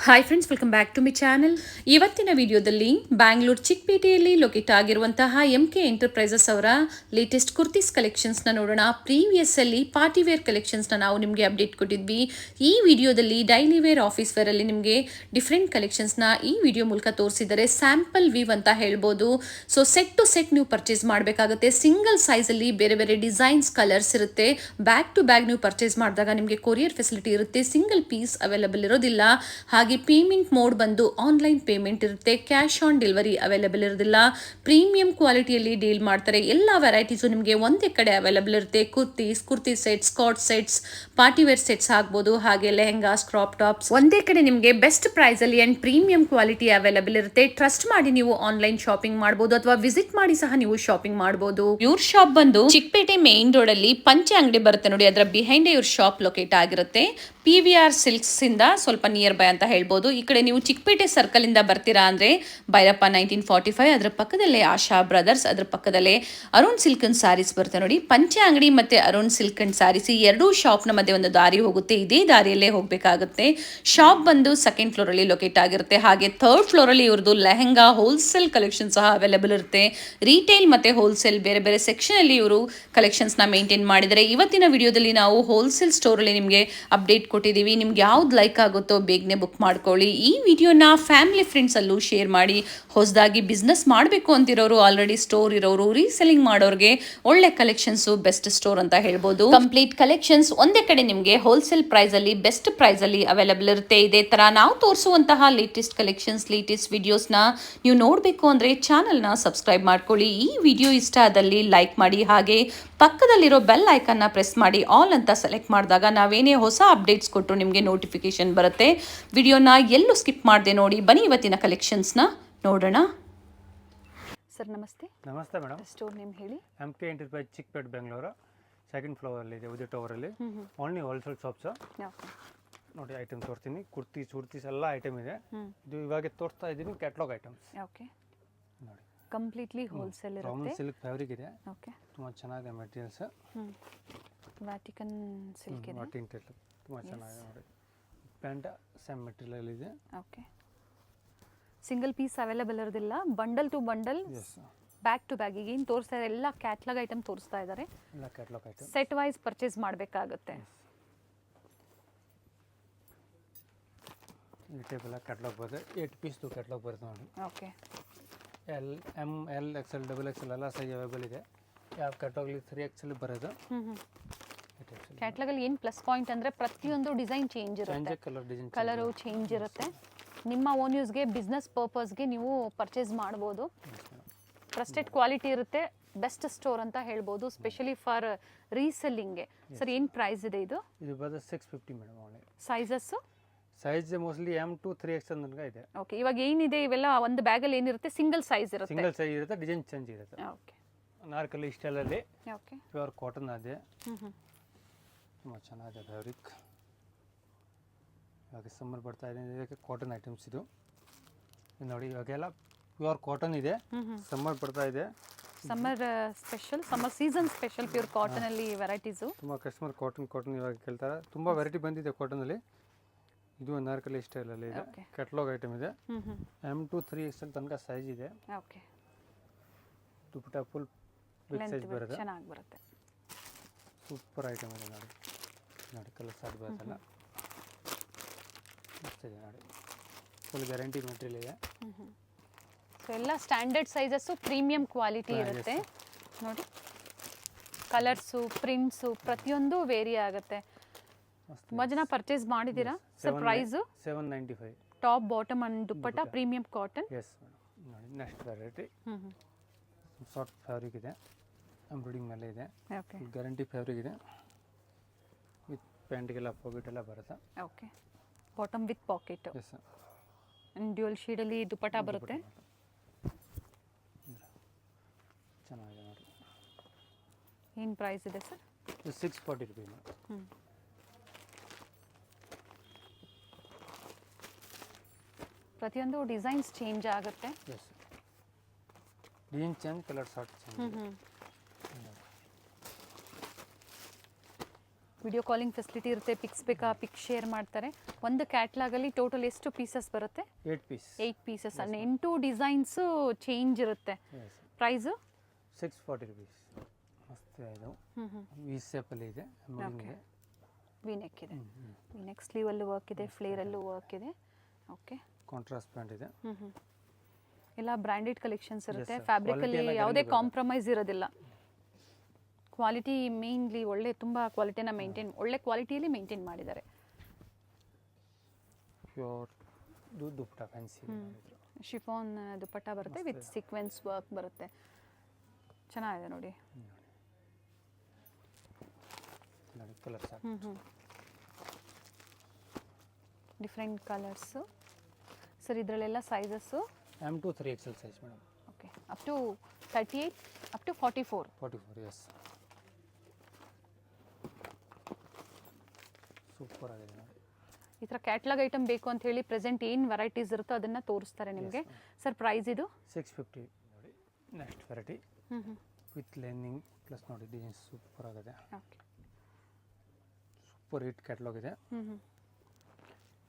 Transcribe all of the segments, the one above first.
Hi friends, welcome back to my channel. ಇವತ್ತಿನ ವಿಡಿಯೋದಲ್ಲಿ ಬ್ಯಾಂಗ್ಳೂರ್ ಚಿಕ್ಕಪೇಟೆಯಲ್ಲಿ ಲೊಕೇಟ್ ಆಗಿರುವಂತಹ MK ಎಂಟರ್ಪ್ರೈಸಸ್ ಅವರ ಲೇಟೆಸ್ಟ್ ಕುರ್ತೀಸ್ ಕಲೆಕ್ಷನ್ಸ್ನ ನೋಡೋಣ. ಪ್ರೀವಿಯಸ್ ಅಲ್ಲಿ ಪಾರ್ಟಿ ವೇರ್ ಕಲೆಕ್ಷನ್ಸ್ನ ನಾವು ನಿಮಗೆ ಅಪ್ಡೇಟ್ ಕೊಟ್ಟಿದ್ವಿ. ಈ ವಿಡಿಯೋದಲ್ಲಿ ಡೈಲಿ ವೇರ್, ಆಫೀಸ್ ವೇರ್ ಅಲ್ಲಿ ನಿಮಗೆ ಡಿಫ್ರೆಂಟ್ ಕಲೆಕ್ಷನ್ಸ್ನ ಈ ವಿಡಿಯೋ ಮೂಲಕ ತೋರಿಸಿದ್ದಾರೆ. ಸ್ಯಾಂಪಲ್ ವೀವ್ ಅಂತ ಹೇಳ್ಬೋದು. ಸೊ ಸೆಟ್ ಟು ಸೆಟ್ ನೀವು ಪರ್ಚೇಸ್ ಮಾಡಬೇಕಾಗುತ್ತೆ. ಸಿಂಗಲ್ ಸೈಜಲ್ಲಿ ಬೇರೆ ಬೇರೆ ಡಿಸೈನ್ಸ್, ಕಲರ್ಸ್ ಇರುತ್ತೆ. ಬ್ಯಾಗ್ ಟು ಬ್ಯಾಗ್ ನೀವು ಪರ್ಚೇಸ್ ಮಾಡಿದಾಗ ನಿಮಗೆ ಕೊರಿಯರ್ ಫೆಸಿಲಿಟಿ ಇರುತ್ತೆ. ಸಿಂಗಲ್ ಪೀಸ್ ಅವೈಲೇಬಲ್ ಇರೋದಿಲ್ಲ. ಹಾಗೆ ಪೇಮೆಂಟ್ ಮೋಡ್ ಬಂದು ಆನ್ಲೈನ್ ಪೇಮೆಂಟ್ ಇರುತ್ತೆ. ಕ್ಯಾಶ್ ಆನ್ ಡೆಲಿವರಿ ಅವೈಲೇಬಲ್ ಇರೋದಿಲ್ಲ. ಪ್ರೀಮಿಯಂ ಕ್ವಾಲಿಟಿಯಲ್ಲಿ ಡೀಲ್ ಮಾಡ್ತಾರೆ. ಎಲ್ಲ ವೆರೈಟೀಸು ನಿಮಗೆ ಒಂದೇ ಕಡೆ ಅವೈಲೇಬಲ್ ಇರುತ್ತೆ. Kurti sets, skirt sets, party wear sets ಆಗ್ಬೋದು. ಹಾಗೆ ಲೆಹೆಂಗಾಸ್, ಕ್ರಾಪ್ ಟಾಪ್ಸ್ ಒಂದೇ ಕಡೆ ನಿಮಗೆ ಬೆಸ್ಟ್ ಪ್ರೈಸ್ ಅಲ್ಲಿ ಅಂಡ್ ಪ್ರೀಮಿಯಂ ಕ್ವಾಲಿಟಿ ಅವೈಲೇಬಲ್ ಇರುತ್ತೆ. ಟ್ರಸ್ಟ್ ಮಾಡಿ ನೀವು ಆನ್ಲೈನ್ ಶಾಪಿಂಗ್ ಮಾಡಬಹುದು ಅಥವಾ ವಿಸಿಟ್ ಮಾಡಿ ಸಹ ನೀವು ಶಾಪಿಂಗ್ ಮಾಡಬಹುದು. ಇವ್ರ ಶಾಪ್ ಬಂದು ಚಿಕ್ಕಪೇಟೆ ಮೇನ್ ರೋಡ್ ಅಲ್ಲಿ ಪಂಚೆ ಅಂಗಡಿ ಬರುತ್ತೆ ನೋಡಿ, ಅದರ ಬಿಹೈಂಡ್ ಇವ್ರ ಶಾಪ್ ಲೊಕೇಟ್ ಆಗಿರುತ್ತೆ. PVR ಸಿಲ್ಕ್ಸ್ ಇಂದ ಸ್ವಲ್ಪ ನಿಯರ್ ಬೈ ಅಂತ ಹೇಳ್ಬೋದು. ಈ ಕಡೆ ನೀವು ಚಿಕ್ಕಪೇಟೆ ಸರ್ಕಲ್ ಇಂದ ಬರ್ತೀರಾ ಅಂದ್ರೆ ಭೈರಪ್ಪ 1945, ಅದರ ಪಕ್ಕದಲ್ಲೇ ಆಶಾ ಬ್ರದರ್ಸ್, ಅದರ ಪಕ್ಕದಲ್ಲೇ ಅರುಣ್ ಸಿಲ್ಕ್ ಅಂಡ್ ಸ್ಯಾರೀಸ್ ಬರುತ್ತೆ ನೋಡಿ. ಪಂಚೆ ಅಂಗಡಿ ಮತ್ತೆ ಅರುಣ್ ಸಿಲ್ಕ್ ಅಂಡ್ ಸ್ಯಾರೀಸ್ ಈ ಎರಡೂ ಶಾಪ್ ನ ಮಧ್ಯೆ ಒಂದು ದಾರಿ ಹೋಗುತ್ತೆ. ಇದೇ ದಾರಿಯಲ್ಲೇ ಹೋಗಬೇಕಾಗುತ್ತೆ. ಶಾಪ್ ಬಂದು ಸೆಕೆಂಡ್ ಫ್ಲೋರ್ ಅಲ್ಲಿ ಲೊಕೇಟ್ ಆಗಿರುತ್ತೆ. ಹಾಗೆ ಥರ್ಡ್ ಫ್ಲೋರ್ ಅಲ್ಲಿ ಇವ್ರದ್ದು ಲೆಹೆಂಗಾ ಹೋಲ್ಸೇಲ್ ಕಲೆಕ್ಷನ್ ಸಹ ಅವೈಲೇಬಲ್ ಇರುತ್ತೆ. ರಿಟೇಲ್ ಮತ್ತೆ ಹೋಲ್ಸೇಲ್ ಬೇರೆ ಬೇರೆ ಸೆಕ್ಷನ್ ಅಲ್ಲಿ ಇವರು ಕಲೆಕ್ಷನ್ಸ್ ನ ಮೇಂಟೈನ್ ಮಾಡಿದರೆ. ಇವತ್ತಿನ ವಿಡಿಯೋದಲ್ಲಿ ನಾವು ಹೋಲ್ಸೇಲ್ ಸ್ಟೋರ್ ಅಲ್ಲಿ ನಿಮಗೆ ಅಪ್ಡೇಟ್ ಕೊಟ್ಟಿದ್ದೀವಿ. ನಿಮ್ಗೆ ಯಾವ್ದು ಲೈಕ್ ಆಗುತ್ತೋ ಬೇಗನೆ ಬುಕ್ ಮಾಡ್ಕೊಳ್ಳಿ. ಈ ವಿಡಿಯೋನ ಫ್ಯಾಮಿಲಿ ಫ್ರೆಂಡ್ಸ್ ಅಲ್ಲೂ ಶೇರ್ ಮಾಡಿ. ಹೊಸದಾಗಿ ಬಿಸ್ನೆಸ್ ಮಾಡಬೇಕು ಅಂತಿರೋರು, ಆಲ್ರೆಡಿ ಸ್ಟೋರ್ ಇರೋರು, ರೀಸೆಲ್ಲಿಂಗ್ ಮಾಡೋರಿಗೆ ಒಳ್ಳೆ ಕಲೆಕ್ಷನ್ಸ್, ಬೆಸ್ಟ್ ಸ್ಟೋರ್ ಅಂತ ಹೇಳ್ಬೋದು. ಕಂಪ್ಲೀಟ್ ಕಲೆಕ್ಷನ್ಸ್ ಒಂದೇ ಕಡೆ ನಿಮಗೆ ಹೋಲ್ಸೇಲ್ ಪ್ರೈಸ್ ಅಲ್ಲಿ, ಬೆಸ್ಟ್ ಪ್ರೈಸ್ ಅಲ್ಲಿ ಅವೈಲೇಬಲ್ ಇರುತ್ತೆ. ಇದೇ ತರ ನಾವು ತೋರಿಸುವಂತಹ ಲೇಟೆಸ್ಟ್ ಕಲೆಕ್ಷನ್ಸ್, ಲೇಟೆಸ್ಟ್ ವಿಡಿಯೋಸ್ ನ ನೀವು ನೋಡಬೇಕು ಅಂದ್ರೆ ಚಾನೆಲ್ ನ ಸಬ್ಸ್ಕ್ರೈಬ್ ಮಾಡ್ಕೊಳ್ಳಿ. ಈ ವಿಡಿಯೋ ಇಷ್ಟ ಆದಲ್ಲಿ ಲೈಕ್ ಮಾಡಿ. ಹಾಗೆ ಪಕ್ಕದಲ್ಲಿರೋ ಬೆಲ್ ಐಕನ್ ನ ಪ್ರೆಸ್ ಮಾಡಿ ಆಲ್ ಅಂತ ಸೆಲೆಕ್ಟ್ ಮಾಡಿದಾಗ ನಾವೇನೇ ಹೊಸ ಅಪ್ಡೇಟ್ಸ್ ಕೊಟ್ಟರು ನಿಮಗೆ ನೋಟಿಫಿಕೇಶನ್ ಬರುತ್ತೆ. ವಿಡಿಯೋನ ಎಲ್ಲೂ ಸ್ಕಿಪ್ ಮಾಡದೆ ನೋಡಿ. ಬನ್ನಿ ಇವತ್ತಿನ ಕಲೆಕ್ಷನ್ಸ್ನ ನೋಡೋಣ. ಸರ್ ನಮಸ್ತೆ. ನಮಸ್ತೆ ಮೇಡಮ್. ಸ್ಟೋರ್ ನೇಮ್ ಹೇಳಿ. MK enterprise Chickpet Bengaluru second floor ಅಲ್ಲಿ ಇದೆ, ಉದಯ ಟವರ್ ಅಲ್ಲಿ. ಓನ್ಲಿ ಹೋಲ್ಸೇಲ್ ಶಾಪ್ಸ್ ನೋಡಿ. ಐಟಮ್ ತೋರಿಸ್ತೀನಿ. ಕುರ್ತೀಸ್ ಎಲ್ಲ ಐಟಮ್ ಇದೆ. ಇದು ಇವಾಗ ತೋರಿಸ್ತಾ ಇದ್ದೀನಿ ಕ್ಯಾಟ್ಲಾಗ್ ಐಟಮ್ಸ್. ಓಕೆ, ನೋಡಿ ಕಂಪ್ಲೀಟ್ಲಿ ಹೋಲ್ಸೇಲ್ ಇರುತ್ತೆ. ರಾಮನ್ ಸಿಲ್ಕ್ ಫ್ಯಾಬ್ರಿಕ್ ಇದೆ. ಓಕೆ, ತುಂಬ ಚೆನ್ನಾಗಿದೆ ಮೆಟೀರಿಯಲ್ಸ್. ವ್ಯಾಟಿಕನ್ ಸಿಲ್ಕ್ ಇದೆ. ತುಂಬ ಚೆನ್ನಾಗಿದೆ ನೋಡಿ. ಪ್ಯಾಂಟ್ ಸೇಮ್ ಮೆಟೀರಿಯಲ್ ಇದೆ. ಓಕೆ, ಸಿಂಗಲ್ ಪೀಸ್ ಅವೈಲೇಬಲ್ ಇರೋದಿಲ್ಲ. Bundle to bundle, back to bag. ಈಗ ಏನು ತೋರಿಸ್ತಾ ಇದ್ದಾರೆ ಎಲ್ಲ ಕ್ಯಾಟ್ಲಾಗ್ ಐಟಮ್ ತೋರಿಸ್ತಾ ಇದ್ದಾರೆ. ಎಲ್ಲ catalogue item set wise purchase ಮಾಡಬೇಕಾಗುತ್ತೆ. ಈ ಟೈಪ್ ಎಲ್ಲ ಕ್ಯಾಟ್ಲಾಗ್ ಬರುತ್ತೆ. 8 ಪೀಸ್ದು ಕ್ಯಾಟ್ಲಾಗ್ ಬರುತ್ತೆ ನೋಡಿ. Okay, M, L, XL, XXL ಎಲ್ಲ ಸೈಜ್ ಅವೈಲೇಬಲ್ ಇದೆ. ಯಾವ ಕ್ಯಾಟ್ಲಾಗಲ್ಲಿ 3XL ಬರೋದು. ಕ್ಯಾಟ್ಲಾಗ್ ಅಲ್ಲಿ ಏನು ಪ್ಲಸ್ ಪಾಯಿಂಟ್ ಅಂದರೆ ಪ್ರತಿಯೊಂದು ಡಿಸೈನ್ ಚೇಂಜ್ ಇರುತ್ತೆ, ಕಲರು ಚೇಂಜ್ ಇರುತ್ತೆ. ನಿಮ್ಮ ಓನ್ ಯೂಸ್ಗೆ, ಬಿಸ್ನೆಸ್ ಪರ್ಪಸ್ಗೆ ನೀವು ಪರ್ಚೇಸ್ ಮಾಡ್ಬೋದು. ಟ್ರಸ್ಟೆಡ್ ಕ್ವಾಲಿಟಿ ಇರುತ್ತೆ. ಬೆಸ್ಟ್ ಸ್ಟೋರ್ ಅಂತ ಹೇಳ್ಬೋದು, ಸ್ಪೆಷಲಿ ಫಾರ್ ರೀಸೆಲ್ಲಿಂಗ್ಗೆ. ಸರ್ ಏನು ಪ್ರೈಸ್ ಇದೆ ಇದು? ಇದು ಬರೋದು 650 ಮೇಡಮ್. ಒಳ್ಳೆ sizes size mostly M to 3XL ತನಕ ಇದೆ. ಓಕೆ, ಇವಾಗ ಏನಿದೆ ಇವೆಲ್ಲ ಒಂದು ಬ್ಯಾಗಲ್ಲಿ ಏನಿರುತ್ತೆ, ಸಿಂಗಲ್ ಸೈಜ್ ಇರುತ್ತೆ. ಸಿಂಗಲ್ ಸೈಜ್ ಇರುತ್ತೆ, ಡಿಸೈನ್ ಚೇಂಜ್ ಇರುತ್ತೆ. ಓಕೆ, ನಾರ್ಕಲ್ಲಿ ಸ್ಟೈಲಲ್ಲಿ. ಓಕೆ, ಪ್ಯೂರ್ ಕಾಟನ್ ಇದೆ. ತುಂಬ ಚೆನ್ನಾಗಿದೆ ಫ್ಯಾಬ್ರಿಕ್. ಇವಾಗ ಸಮ್ಮರ್ ಬರ್ತಾ ಇದೆ, ಇದಕ್ಕೆ ಕಾಟನ್ ಐಟಮ್ಸ್ ಇದು ನೋಡಿ. ಇವಾಗೆಲ್ಲ ಪ್ಯೂರ್ ಕಾಟನ್ ಇದೆ. ಸಮ್ಮರ್ ಬರ್ತಾ ಇದೆ, summer special, summer season special pure cotton ಅಲ್ಲಿ ವೆರೈಟೀಸು. ತುಂಬ ಕಸ್ಟಮರ್ ಕಾಟನ್ ಇವಾಗ ಕೇಳ್ತಾರೆ. ತುಂಬ ವೆರೈಟಿ ಬಂದಿದೆ ಕಾಟನಲ್ಲಿ. ಇದು ಅನಾರ್ಕಲಿ ಸ್ಟೈಲಲ್ಲಿ ಇದೆ. ಕ್ಯಾಟ್ಲಾಗ್ ಐಟಮ್ ಇದೆ. M to 3XL ತನಕ ಸೈಜ್ ಇದೆ. Okay, dupatta full big size ಬರುತ್ತೆ. ಚೆನ್ನಾಗಿ ಬರುತ್ತೆ. ಸೂಪರ್ ಐಟಮ್ ಇದೆ ನೋಡಿ. ನೋಡಿ ಕಲರ್ ಸಾಟ್ ಬರುತ್ತಲ್ಲ, ಮಸ್ತ್ ಇದೆ ನೋಡಿ. ಫುಲ್ ಗ್ಯಾರಂಟಿ ಮೆಟೀರಿಯಲ್ ಇದೆ. ಸೊ ಎಲ್ಲ ಸ್ಟ್ಯಾಂಡರ್ಡ್ ಸೈಜಸ್ಸು, ಪ್ರೀಮಿಯಂ ಕ್ವಾಲಿಟಿ ಇರುತ್ತೆ ನೋಡಿ. ಕಲರ್ಸು, ಪ್ರಿಂಟ್ಸು ಪ್ರತಿಯೊಂದು ವೇರಿ ಆಗುತ್ತೆ. ತುಂಬ ಜನ ಪರ್ಚೇಸ್ ಮಾಡಿದ್ದೀರಾ sir? Price 795. Top, bottom and dupatta premium cotton. Yes ನೋಡಿ. ನೆಕ್ಸ್ಟ್ ವೆರೈಟಿ ಸಾಫ್ಟ್ ಫ್ಯಾಬ್ರಿಕ್ ಇದೆ, ಎಂಬ್ರಾಯ್ಡಿಂಗ್ ಮೇಲೆ ಇದೆ. ಓಕೆ, ಗ್ಯಾರಂಟಿ ಫ್ಯಾಬ್ರಿಕ್ ಇದೆ. ವಿತ್ ಪ್ಯಾಂಟ್ಗೆಲ್ಲ ಪಾಕೆಟ್ ಎಲ್ಲ ಬರುತ್ತೆ. Okay, bottom with pocket. Yes, dual ಶೇಡಲ್ಲಿ ದುಪ್ಪಟ್ಟ ಬರುತ್ತೆ. ಚೆನ್ನಾಗಿದೆ ನೋಡಿ. ಏನು ಪ್ರೈಸ್ ಇದೆ ಸರ್? 640 ರೂಪಾಯಿ ಮೇಡಮ್. ಪ್ರತಿಯೊಂದು ಡಿಸೈನ್ಸ್ ಚೇಂಜ್ ಆಗುತ್ತೆ. Yes, design change, colour short change. Video calling facility ಇರುತ್ತೆ, ಪಿಕ್ಸ್ ಬೇಕಾ ಪಿಕ್ ಶೇರ್ ಮಾಡ್ತಾರೆ. ಒಂದು ಕ್ಯಾಟ್ಲಾಗಲ್ಲಿ ಟೋಟಲ್ ಎಷ್ಟು ಪೀಸಸ್ ಬರುತ್ತೆ? 8 piece. 8 pieces and 8 designs change ಇರುತ್ತೆ. Price 640 rupees. ಮಸ್ತ್ ಇದು ವಿ ಶೇಪಲ್ಲಿ ಇದೆ, ಇದೆ ವಿ ನೆಕ್ ಇದೆ, ವಿ ನೆಕ್ ಸ್ಲೀವಲ್ಲೂ ವರ್ಕ್ ಇದೆ, ಫ್ಲೇರಲ್ಲೂ ವರ್ಕ್ ಇದೆ. ಓಕೆ, ಕಾಂಟ್ರಾಸ್ಟ್ ಪ್ಯಾಂಟ್ ಇದೆ. ಎಲ್ಲ ಬ್ರ್ಯಾಂಡೆಡ್ ಕಲೆಕ್ಷನ್ಸ್ ಇರುತ್ತೆ. ಫ್ಯಾಬ್ರಿಕಲ್ಲಿ ಯಾವುದೇ ಕಾಂಪ್ರಮೈಸ್ ಇರೋದಿಲ್ಲ. ಕ್ವಾಲಿಟಿ ಮೇನ್ಲಿ ಒಳ್ಳೆ ತುಂಬ ಕ್ವಾಲಿಟಿನ ಒಳ್ಳೆ ಕ್ವಾಲಿಟಿಯಲ್ಲಿ ಮೇಂಟೈನ್ ಮಾಡಿದ್ದಾರೆ. Pure dupatta fancy chiffon dupatta ಬರುತ್ತೆ ವಿತ್ ಸೀಕ್ವೆನ್ಸ್ ವರ್ಕ್ ಬರುತ್ತೆ. ಚೆನ್ನಾಗಿದೆ ನೋಡಿ. Colours different colours. ಸರ್ ಇದರಲ್ಲೆಲ್ಲ sizes M to 3XL size madam. Okay, up to 38 up to 44. 44, yes. Super ಆಗಿದೆ ನೋಡಿ. ಈ ಥರ ಕ್ಯಾಟ್ಲಾಗ್ ಐಟಮ್ ಬೇಕು ಅಂತ ಹೇಳಿ ಪ್ರೆಸೆಂಟ್ ಏನು ವೆರೈಟೀಸ್ ಇರುತ್ತೋ ಅದನ್ನು ತೋರಿಸ್ತಾರೆ ನಿಮಗೆ. ಸರ್ ಪ್ರೈಸ್ ಇದು 650 ನೋಡಿ. Next variety with lining plus ನೋಡಿ ಡಿಸೈನ್ ಸೂಪರ್ ಆಗಿದೆ. ಓಕೆ, ಸೂಪರ್ ಹಿಟ್ ಕ್ಯಾಟ್ಲಾಗ್ ಇದೆ.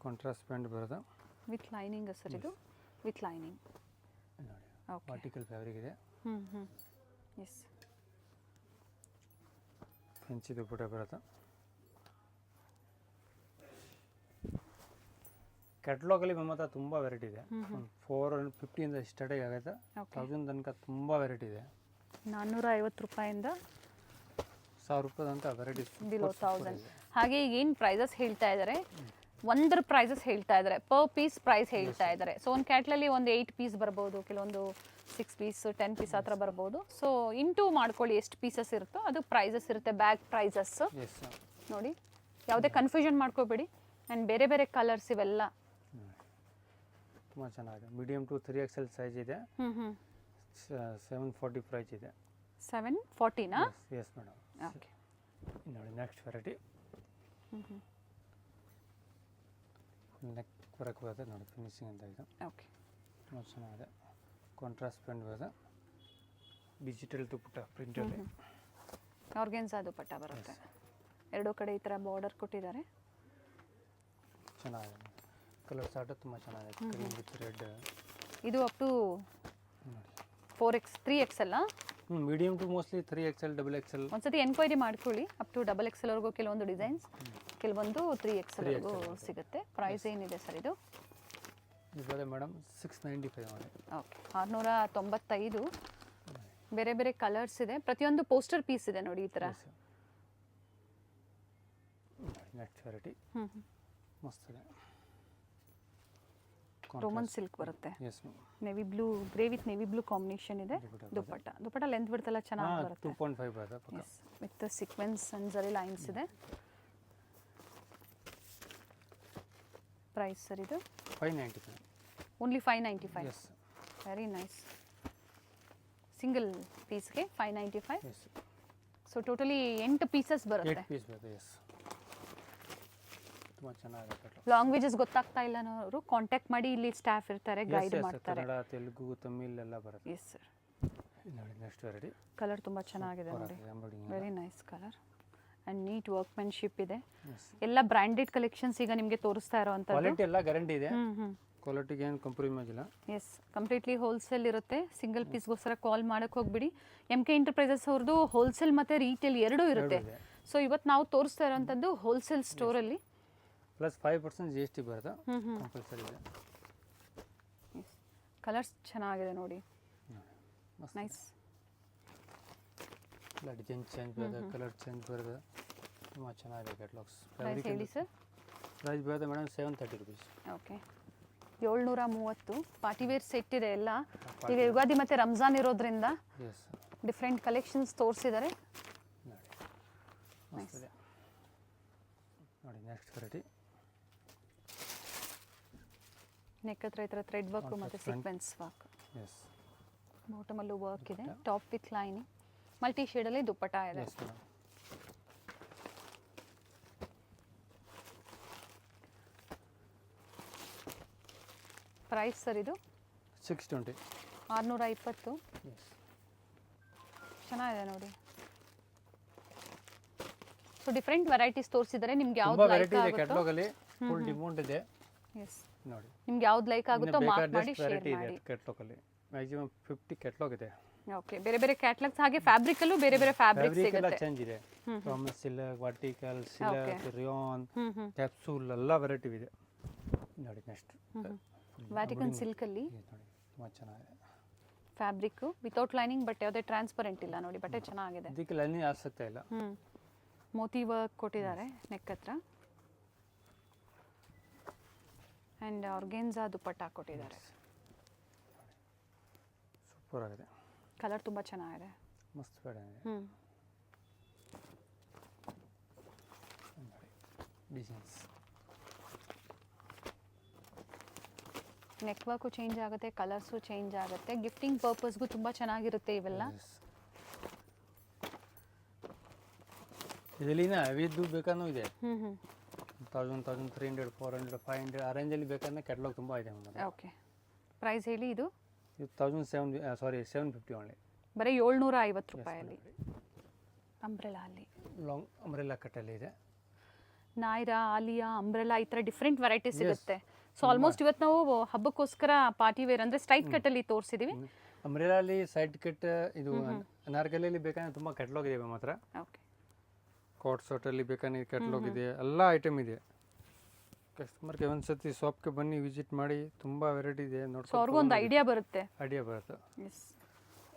ಕಾಂಟ್ರಾಸ್ಟ್ ಪ್ಯಾಂಟ್ ಬರೋದು ವಿತ್ ಲೈನಿಂಗ್. ಸರ್ ಇದು ವಿತ್ ಲೈನಿಂಗ್ ನೋಡಿ. ಆರ್ಟಿಕಲ್ ಫ್ಯಾಬ್ರಿಕ್ ಇದೆ. ಎಸ್, ಫ್ರೆಂಚಿ ದುಪ್ಪಟ್ಟ ಬರುತ್ತೆ. ಕ್ಯಾಟ್ಲಾಗಲ್ಲಿ ನಮ್ಮ ಹತ್ರ ತುಂಬ ವೆರೈಟಿ ಇದೆ. 450 ಸ್ಟಾರ್ಟಿಂಗ್ ಆಗುತ್ತೆ, 1000 ತನಕ ತುಂಬ ವೆರೈಟಿ ಇದೆ. 450 ರೂಪಾಯಿಂದ 1000 ರೂಪಾಯಿ ತನಕ ವೆರೈಟೀಸ್ ಬಿಲೋ 1000. ಹಾಗೆ ಈಗ ಏನು ಪ್ರೈಸಸ್ ಹೇಳ್ತಾ ಇದ್ದಾರೆ, ಒಂದರ ಪ್ರೈಸಸ್ ಹೇಳ್ತಾ ಇದ್ದಾರೆ, ಪರ್ ಪೀಸ್ ಪ್ರೈಸ್ ಹೇಳ್ತಾ ಇದ್ದಾರೆ. ಸೊ ಒಂದು ಕ್ಯಾಟ್ಲಲ್ಲಿ ಒಂದು 8 ಪೀಸ್ ಬರ್ಬೋದು, ಕೆಲವೊಂದು 6 ಪೀಸ್ 10 ಪೀಸ್ ಆ ಥರ ಬರ್ಬೋದು. ಸೊ ಇಂಟು ಮಾಡ್ಕೊಳ್ಳಿ ಎಷ್ಟು ಪೀಸಸ್ ಇರುತ್ತೋ ಅದು ಪ್ರೈಸಸ್ ಇರುತ್ತೆ, ಬ್ಯಾಗ್ ಪ್ರೈಸಸ್ ನೋಡಿ. ಯಾವುದೇ ಕನ್ಫ್ಯೂಷನ್ ಮಾಡ್ಕೋಬೇಡಿ. ಆ್ಯಂಡ್ ಬೇರೆ ಬೇರೆ ಕಲರ್ಸ್ ಇವೆಲ್ಲ ತುಂಬ ಚೆನ್ನಾಗಿದೆ. ಮೀಡಿಯಮ್ ಟು 3XL ಸೈಜ್ ಇದೆ. 740 ಪ್ರೈಸ್ ಇದೆ. 740ನಾ? Yes madam. ಓಕೆ, ನೋಡಿ ನೆಕ್ಸ್ಟ್ ವೆರೈಟಿ ನೆಕ್ ವರ್ಕ್ ಬರುತ್ತೆ ನೋಡಿ, ಫಿನಿಶಿಂಗ್ ಅಂತ ಇದೆ. ಓಕೆ, ತುಂಬ ಚೆನ್ನಾಗಿದೆ. ಕಾಂಟ್ರಾಸ್ಟ್ ಪ್ಯಾಂಟ್ ಬರುತ್ತೆ, ಡಿಜಿಟಲ್ ದುಪ್ಪಟ್ಟ ಪ್ರಿಂಟಲ್ಲಿ. ಆರ್ಗೆನ್ಸಾ ದುಪ್ಪಟ್ಟ ಬರುತ್ತೆ. ಎರಡೂ ಕಡೆ ಈ ಥರ ಬಾರ್ಡರ್ ಕೊಟ್ಟಿದ್ದಾರೆ. ಚೆನ್ನಾಗಿದೆ. ಕಲರ್ ಸಾರ್ಟ್ ತುಂಬ ಚೆನ್ನಾಗಿದೆ. Cream with red. ಇದು up to 4X 3XL. Medium to mostly 3XL XXL. ಒಂದ್ಸತಿ ಎನ್ಕ್ವೈರಿ ಮಾಡ್ಕೊಳ್ಳಿ. ಅಪ್ ಟು XXL ವರೆಗೂ ಕೆಲವೊಂದು ಡಿಸೈನ್ಸ್, ಕೆಲವೊಂದು 3XL ವರೆಗೂ ಸಿಗುತ್ತೆ. ಪ್ರೈಸ್ ಏನಿದೆ ಸರ್ ಇದು? ಇವಾಗ ಮೇಡಮ್ 695 ಮಾಡಿ. ಓಕೆ, 695. ಬೇರೆ ಬೇರೆ ಕಲರ್ಸ್ ಇದೆ, ಪ್ರತಿಯೊಂದು ಪೋಸ್ಟರ್ ಪೀಸ್ ಇದೆ ನೋಡಿ ಈ ಥರ. ನೆಕ್ಸ್ಟ್ ವೆರೈಟಿ ಮಸ್ತ್ ಇದೆ. ರೋಮನ್ ಸಿಲ್ಕ್ ಬರುತ್ತೆ. Yes ma'am. Navy blue, grey with navy blue combination ಇದೆ. ದುಪ್ಪಟ್ಟ ಲೆಂತ್ ಬಿಡ್ತಲ್ಲ ಚೆನ್ನಾಗಿ ಬರುತ್ತೆ. 2.5 ಬರುತ್ತೆ. Yes, with sequins and zari lines ಇದೆ. ಪ್ರೈಸ್ ಸರ್ ಇದು 595. Only 595. Yes, very nice. Single ಪೀಸ್ಗೆ 595. ಎಸ್. ಸೊ ಟೋಟಲಿ 8 ಪೀಸಸ್ ಬರುತ್ತೆ. 8 ಪೀಸ್ ಬರುತ್ತೆ. ಎಸ್, ತುಂಬ ಚೆನ್ನಾಗಿದೆ. ಲ್ಯಾಂಗ್ವೇಜಸ್ ಗೊತ್ತಾಗ್ತಾ ಇಲ್ಲ ಅನ್ನೋರು ಕಾಂಟ್ಯಾಕ್ಟ್ ಮಾಡಿ, ಇಲ್ಲಿ ಸ್ಟಾಫ್ ಇರ್ತಾರೆ, ಗೈಡ್ ಮಾಡ್ತಾರೆ. ಕನ್ನಡ, ತೆಲುಗು, ತಮಿಳ್ ಎಲ್ಲ ಬರುತ್ತೆ. Yes sir. ನೋಡಿ ನೆಕ್ಸ್ಟ್ ವೆರೈಟಿ. ಕಲರ್ ತುಂಬ ಚೆನ್ನಾಗಿದೆ ನೋಡಿ, very nice colour and neat workmanship ಇದೆ. ಎಲ್ಲ ಬ್ರ್ಯಾಂಡೆಡ್ ಕಲೆಕ್ಷನ್ಸ್ ಈಗ ನಿಮಗೆ ತೋರಿಸ್ತಾ ಇರೋವಂಥದ್ದು. ಕ್ವಾಲಿಟಿ ಎಲ್ಲ ಗ್ಯಾರಂಟಿ ಇದೆ. ಕ್ವಾಲಿಟಿಗೆ ಏನು ಕಾಂಪ್ರಮೈಸ್ ಇಲ್ಲ. ಎಸ್, ಕಂಪ್ಲೀಟ್ಲಿ ಹೋಲ್ಸೇಲ್ ಇರುತ್ತೆ. ಸಿಂಗಲ್ ಪೀಸ್ಗೋಸ್ಕರ ಕಾಲ್ ಮಾಡೋಕ್ಕೆ ಹೋಗ್ಬಿಡಿ. MK ಎಂಟರ್ಪ್ರೈಸಸ್ ಅವ್ರದ್ದು ಹೋಲ್ಸೇಲ್ ಮತ್ತು ರೀಟೇಲ್ ಎರಡೂ ಇರುತ್ತೆ. ಸೊ ಇವತ್ತು ನಾವು ತೋರಿಸ್ತಾ ಇರೋವಂಥದ್ದು ಹೋಲ್ಸೇಲ್ ಸ್ಟೋರಲ್ಲಿ. ಪ್ಲಸ್ 5% GST ಬರುತ್ತೆ, ಕಂಪಲ್ಸರಿ ಇದೆ. ಕಲರ್ಸ್ ಚೆನ್ನಾಗಿದೆ ನೋಡಿ, ನೈಸ್. ಡಿಸೈನ್ ಚೇಂಜ್ ಬರುತ್ತೆ, ಕಲರ್ ಚೇಂಜ್ ಬರುತ್ತೆ, ತುಂಬ ಚೆನ್ನಾಗಿದೆ ಕ್ಯಾಟ್ಲಾಗ್ಸ್. ಪ್ರೈಸ್ ಹೇಳಿ ಸರ್. ಪ್ರೈಸ್ ಬರುತ್ತೆ madam 730 rupees. Okay, 730. Partywear set ಇದೆ ಎಲ್ಲ. ಈಗ ಯುಗಾದಿ ಮತ್ತು ರಂಜಾನ್ ಇರೋದ್ರಿಂದ ಡಿಫ್ರೆಂಟ್ ಕಲೆಕ್ಷನ್ಸ್ ತೋರಿಸಿದ್ದಾರೆ. ನೋಡಿ ನೆಕ್ಸ್ಟ್ ವೆರೈಟಿ. ನೆಕ್ ಹತ್ರ ಈ ಥರ ಥ್ರೆಡ್ ವರ್ಕ್ ಮತ್ತು ಸೀಕ್ವೆನ್ಸ್ ವರ್ಕ್. ಎಸ್, ಬಾಟಮಲ್ಲೂ ವರ್ಕ್ ಇದೆ. ಟಾಪ್ ವಿತ್ ಲೈನಿಂಗ್, ಮಲ್ಟಿ ಶೇಡಲ್ಲಿ ದುಪ್ಪಟ್ಟ ಇದೆ. ಪ್ರೈಸ್ ಸರ್ ಇದು 620. 620. ಚೆನ್ನಾಗಿದೆ ನೋಡಿ. ಸೊ ಡಿಫ್ರೆಂಟ್ ವೆರೈಟೀಸ್ ತೋರಿಸಿದರೆ ನಿಮ್ಗೆ ಯಾವ್ದು ತುಂಬಾ ಲೈಕ್ ವೆರೈಟಿ ಇದೆ ಆಗುತ್ತೋ ಕ್ಯಾಟಲಾಗ್ ಅಲ್ಲಿ, ಫುಲ್ ಡಿಮಾಂಡ್ ಇದೆ ಎಸ್ ನೋಡಿ. ನಿಮ್ಗೆ ಯಾವ್ದು ಲೈಕ್ ಆಗುತ್ತೋ ಮಾರ್ಕ್ ಮಾಡಿ ಶೇರ್ ವೆರೈಟಿ ಇದೆ ಮಾಡಿ. ಕ್ಯಾಟಲಾಗ್ ಅಲ್ಲಿ ಮ್ಯಾಕ್ಸಿಮಮ್ 50 ಕ್ಯಾಟಲಾಗ್ ಇದೆ. ಓಕೆ, ಬೇರೆ ಬೇರೆ ಕ್ಯಾಟ್ಲಾಗ್ಸ್, ಹಾಗೆ ಫ್ಯಾಬ್ರಿಕ್ ಅಲ್ಲೂ ಬೇರೆ ಬೇರೆ ಫ್ಯಾಬ್ರಿಕ್ ಫ್ಯಾಬ್ರಿಕ್ ಎಲ್ಲ ಸಿಗುತ್ತೆ. ಚೇಂಜ್ ಇದೆ. Thomas silk, vertical silk, rayon, capsule ಎಲ್ಲ ವೆರೈಟಿ ಇದೆ ನೋಡಿ. ನೆಕ್ಸ್ಟ್ ವ್ಯಾಟಿಕನ್ ಸಿಲ್ಕ್ ಅಲ್ಲಿ ನೋಡಿ, ತುಂಬಾ ಚೆನ್ನಾಗಿದೆ ಫ್ಯಾಬ್ರಿಕ್ ವಿತೌಟ್ ಲೈನಿಂಗ್, ಬಟ್ ಯಾವುದೇ ಟ್ರಾನ್ಸ್ಪರೆಂಟ್ ಇಲ್ಲ ನೋಡಿ, ಬಟ್ಟೆ ಚೆನ್ನಾಗಿದೆ. ಇದಕ್ಕೆ ಲೈನಿಂಗ್ ಆಸಕ್ತಿ ಇಲ್ಲ. ಮೋತಿ ವರ್ಕ್ ಕೊಟ್ಟಿದ್ದಾರೆ ನೆಕ್ ಹತ್ರ ಅಂಡ್ ಆರ್ಗೆನ್ಸಾ ದುಪಟ್ಟ ಕೊಟ್ಟಿದ್ದಾರೆ. ಸೂಪರ್ ಆಗಿದೆ, ಕಲರ್ ತುಂಬಾ ಚೆನ್ನಾಗಿದೆ. ಮಸ್ತ್ ಬೇಡ ಡಿಸೈನ್ಸ್. ನೆಕ್ ವರ್ಕು ಚೇಂಜ್ ಆಗುತ್ತೆ, ಕಲರ್ಸು ಚೇಂಜ್ ಆಗುತ್ತೆ, ಗಿಫ್ಟಿಂಗ್ ಪರ್ಪಸ್ಗೂ ತುಂಬ ಚೆನ್ನಾಗಿರುತ್ತೆ ಇವೆಲ್ಲ. ಇದರಲ್ಲಿ ಹೆವಿದು ಬೇಕಾನೂ ಇದೆ. 1000, 1300, 400, 500 ಆ ರೇಂಜಲ್ಲಿ ಬೇಕಾದ್ರೆ ಕ್ಯಾಟಲಾಗ್ ತುಂಬ ಇದೆ. ಓಕೆ, ಪ್ರೈಸ್ ಹೇಳಿ. ಇದು 750 ಓನ್ಲಿ, ಬರೀ 750 ರೂಪಾಯಲ್ಲಿ. ಅಂಬ್ರೆಲಾ ಅಲ್ಲಿ ಲಾಂಗ್ ಅಂಬ್ರೆಲಾ ಕಟ್ಟಲ್ಲಿ ಇದೆ. ನಾಯ್ರಾ, ಆಲಿಯಾ, ಅಂಬ್ರೆಲಾ ಈ ಥರ ಡಿಫ್ರೆಂಟ್ ವೆರೈಟಿ ಸಿಗುತ್ತೆ. ಸೊ ಆಲ್ಮೋಸ್ಟ್ ಇವತ್ತು ನಾವು ಹಬ್ಬಕ್ಕೋಸ್ಕರ ಪಾರ್ಟಿ ವೇರ್ ಅಂದರೆ ಸ್ಟ್ರೈಟ್ ಕಟ್ಟಲ್ಲಿ ತೋರಿಸಿದ್ದೀವಿ. ಅಂಬ್ರೆಲಾ ಅಲ್ಲಿ ಸೈಡ್ ಕಟ್, ಇದು ಅನಾರ್ಕಲಿಯಲ್ಲಿ ಬೇಕಾದ್ರೆ ತುಂಬ ಕ್ಯಾಟಲಾಗ್ ಇದೆ ಮಾತ್ರ. ಓಕೆ, ಕಾಟ್ ಸೋಟಲ್ಲಿ ಬೇಕಾದ್ರೆ ಕ್ಯಾಟಲಾಗ್ ಇದೆ, ಎಲ್ಲ ಐಟಮ್ ಇದೆ. ಕಸ್ಟಮರ್ಗೆ ಒಂದ್ಸತಿ ಶಾಪ್ಗೆ ಬನ್ನಿ, ವಿಸಿಟ್ ಮಾಡಿ, ತುಂಬ ವೆರೈಟಿ ಇದೆ ಸೊ ನೋಡ್ಕೊಂಡು ಅವ್ರಿಗೊಂದು ಐಡಿಯಾ ಬರುತ್ತೆ. ಎಸ್,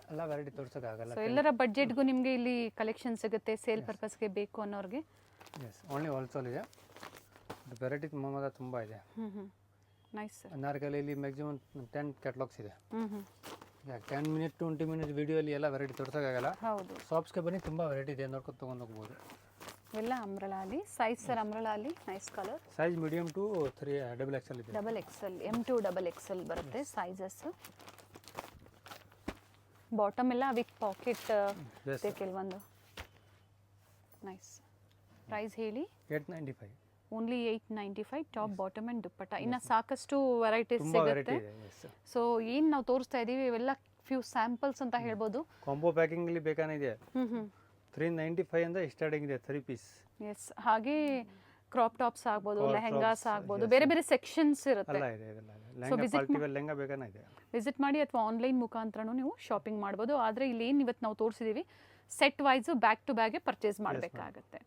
ಎಲ್ಲ ವೆರೈಟಿ ತೋರ್ಸೋಕ್ಕಾಗಲ್ಲ. ಸೊ ಎಲ್ಲರ ಬಡ್ಜೆಟ್ಗೂ ನಿಮಗೆ ಇಲ್ಲಿ ಕಲೆಕ್ಷನ್ ಸಿಗುತ್ತೆ. ಸೇಲ್ ಪರ್ಪಸ್ಗೆ ಬೇಕು ಅನ್ನೋರಿಗೆ. ಎಸ್, ಓನ್ಲಿ ಹೋಲ್ಸೇಲ್ ಇದೆ. ವೆರೈಟಿ ಮಾತ್ರ ತುಂಬ ಇದೆ. ನೈಸ್. ಅನಾರ್ಕಲಿಯಲ್ಲಿ ಮ್ಯಾಕ್ಸಿಮಮ್ 10 ಕ್ಯಾಟಲಾಗ್ಸ್ ಇದೆ. 10 ಮಿನಿಟ್ 20 ಮಿನಿಟ್ ವಿಡಿಯೋಲಿ ಎಲ್ಲ ವೆರೈಟಿ ತೋರ್ಸೋಕ್ಕಾಗಲ್ಲ. ಹೌದು, ಶಾಪ್ಸ್ಗೆ ಬನ್ನಿ, ತುಂಬ ವೆರೈಟಿ ಇದೆ, ನೋಡ್ಕೊಂಡು ತೊಗೊಂಡು ಹೋಗ್ಬೋದು. ಎಲ್ಲ ಅಂಬ್ರೆಲಾ ಅಲ್ಲಿ ಸೈಜ್ ಸರ್, ಅಂಬ್ರೆಲಾ ಅಲ್ಲಿ nice colour. Size medium to 3 XXL ಇದೆ. XXL, M to XXL ಬರುತ್ತೆ ಸೈಜಸ್. ಬಾಟಮ್ ಎಲ್ಲ ವಿತ್ ಪಾಕೆಟ್ ಇದೆ ಕೆಲವೊಂದು. ನೈಸ್. ಪ್ರೈಸ್ ಹೇಳಿ. 895, only 895. Top, bottom and dupatta. ಇನ್ನು ಸಾಕಷ್ಟು ವೆರೈಟೀಸ್ ತುಂಬ ವೆರೈಟಿ ಸಿಗುತ್ತೆ. ಇದೆ. ಎಸ್, ಸೊ ಏನು ನಾವು ತೋರಿಸ್ತಾ ಇದ್ದೀವಿ ಇವೆಲ್ಲ ಫ್ಯೂ ಸ್ಯಾಂಪಲ್ಸ್ ಅಂತ ಹೇಳ್ಬೋದು. ಕಾಂಬೋ ಪ್ಯಾಕಿಂಗಲ್ಲಿ ಬೇಕಾನಿದೆ. 395 ಅಂದರೆ ಸ್ಟಾರ್ಟಿಂಗ್ ಇದೆ 3 ಪೀಸ್. ಎಸ್, ಹಾಗೆ ಕ್ರಾಪ್ ಟಾಪ್ಸ್ ಆಗ್ಬೋದು, ಲೆಹೆಂಗಾಸ್ ಆಗ್ಬೋದು, ಬೇರೆ ಬೇರೆ ಸೆಕ್ಷನ್ಸ್ ಇರುತ್ತೆ. ಎಲ್ಲ ಇದೆ, ಇದೆಲ್ಲ ಇದೆ. ಲೆಹಂಗಾ, ಪಾರ್ಟಿ ವೇರ್ ಲೆಹಂಗಾ ಬೇಕಾನ ಇದೆ. ವಿಸಿಟ್ ಮಾಡಿ ಅಥವಾ ಆನ್ಲೈನ್ ಮುಖಾಂತರನೂ ನೀವು ಶಾಪಿಂಗ್ ಮಾಡ್ಬೋದು. ಆದರೆ ಇಲ್ಲಿ ಏನು ಇವತ್ತು ನಾವು ತೋರಿಸಿದ್ದೀವಿ ಸೆಟ್ ವೈಸು ಬ್ಯಾಕ್ ಟು ಬ್ಯಾಗೆ ಪರ್ಚೇಸ್ ಮಾಡಬೇಕಾಗತ್ತೆ.